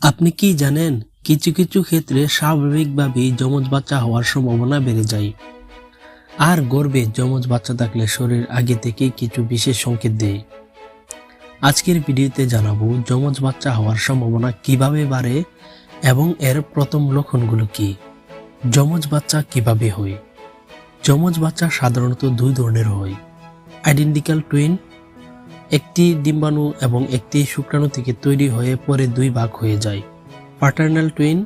আপনি কি জানেন, কিছু কিছু ক্ষেত্রে স্বাভাবিকভাবেই যমজ বাচ্চা হওয়ার সম্ভাবনা বেড়ে যায়। আর গর্ভে যমজ বাচ্চা থাকলে শরীর আগে থেকেই কিছু বিশেষ সংকেত দেয়। আজকের ভিডিওতে জানাবো যমজ বাচ্চা হওয়ার সম্ভাবনা কিভাবে বাড়ে এবং এর প্রথম লক্ষণগুলো কি। যমজ বাচ্চা কিভাবে হয়? যমজ বাচ্চা সাধারণত দুই ধরনের হয়। আইডেন্টিক্যাল টুইন, একটি ডিম্বাণু এবং একটি শুক্রাণু থেকে তৈরি হয়ে পরে দুই ভাগ হয়ে যায়। প্যাটার্নাল টুইন,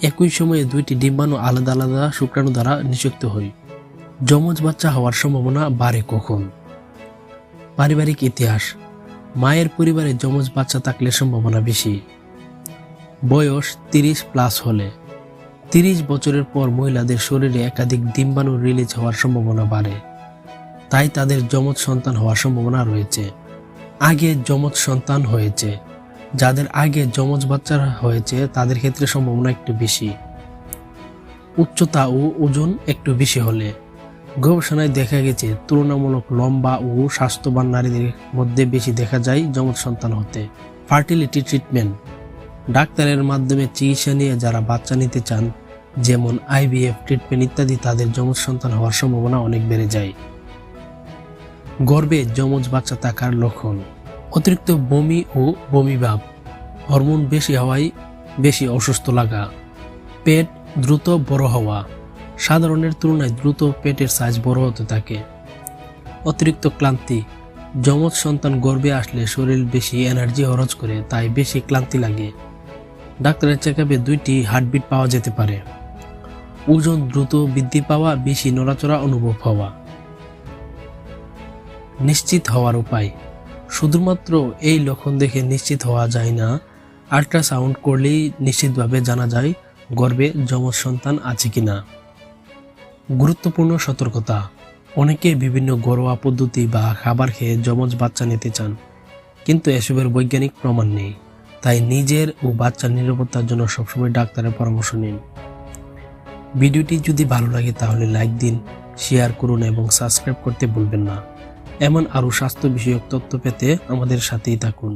একই সময়ে দুইটি ডিম্বাণু আলাদা আলাদা শুক্রাণু দ্বারা নিষিক্ত হয়। যমজ বাচ্চা হওয়ার সম্ভাবনা বাড়ে কখন? পারিবারিক ইতিহাস, মায়ের পরিবারে যমজ বাচ্চা থাকলে সম্ভাবনা বেশি। বয়স 30+ হলে, 30 বছরের পর মহিলাদের শরীরে একাধিক ডিম্বাণু রিলিজ হওয়ার সম্ভাবনা বাড়ে, তাই তাদের যমজ সন্তান হওয়ার সম্ভাবনা রয়েছে। আগে যমজ সন্তান হয়েছে, যাদের আগে যমজ বাচ্চা হয়েছে তাদের ক্ষেত্রে সম্ভাবনা একটু বেশি। উচ্চতা ও ওজন একটু বেশি হলে, গবেষণায় দেখা গেছে তুলনামূলক লম্বা ও স্বাস্থ্যবান নারীদের মধ্যে বেশি দেখা যায় যমজ সন্তান হতে। ফার্টিলিটি ট্রিটমেন্ট, ডাক্তারের মাধ্যমে চিকিৎসা নিয়ে যারা বাচ্চা নিতে চান, যেমন IVF ট্রিটমেন্ট ইত্যাদি, তাদের যমজ সন্তান হওয়ার সম্ভাবনা অনেক বেড়ে যায়। গর্ভে যমজ বাচ্চা থাকার লক্ষণ: অতিরিক্ত বমি ও বমিভাব, হরমোন বেশি হওয়ায় বেশি অসুস্থ লাগা, পেট দ্রুত বড় হওয়া, সাধারণের তুলনায় দ্রুত পেটের সাইজ বড় হতে থাকে। অতিরিক্ত ক্লান্তি, যমজ সন্তান গর্ভে আসলে শরীর বেশি এনার্জি খরচ করে, তাই বেশি ক্লান্তি লাগে। ডাক্তারের চেকআপে 2টি হার্টবিট পাওয়া যেতে পারে। ওজন দ্রুত বৃদ্ধি পাওয়া, বেশি নড়াচড়া অনুভব হওয়া। নিশ্চিত হওয়ার উপায়: শুধুমাত্র এই লক্ষণ দেখে নিশ্চিত হওয়া যায় না, আল্ট্রাসাউন্ড করলেই নিশ্চিতভাবে জানা যায় গর্ভে যমজ সন্তান আছে কিনা। গুরুত্বপূর্ণ সতর্কতা: অনেকে বিভিন্ন ঘরোয়া পদ্ধতি বা খাবার খেয়ে যমজ বাচ্চা নিতে চান, কিন্তু এসবের বৈজ্ঞানিক প্রমাণ নেই, তাই নিজের ও বাচ্চার নিরাপত্তার জন্য সবসময় ডাক্তারের পরামর্শ নিন। ভিডিওটি যদি ভালো লাগে তাহলে লাইক দিন, শেয়ার করুন এবং সাবস্ক্রাইব করতে ভুলবেন না। এমন আরও স্বাস্থ্য বিষয়ক তথ্য পেতে আমাদের সাথেই থাকুন।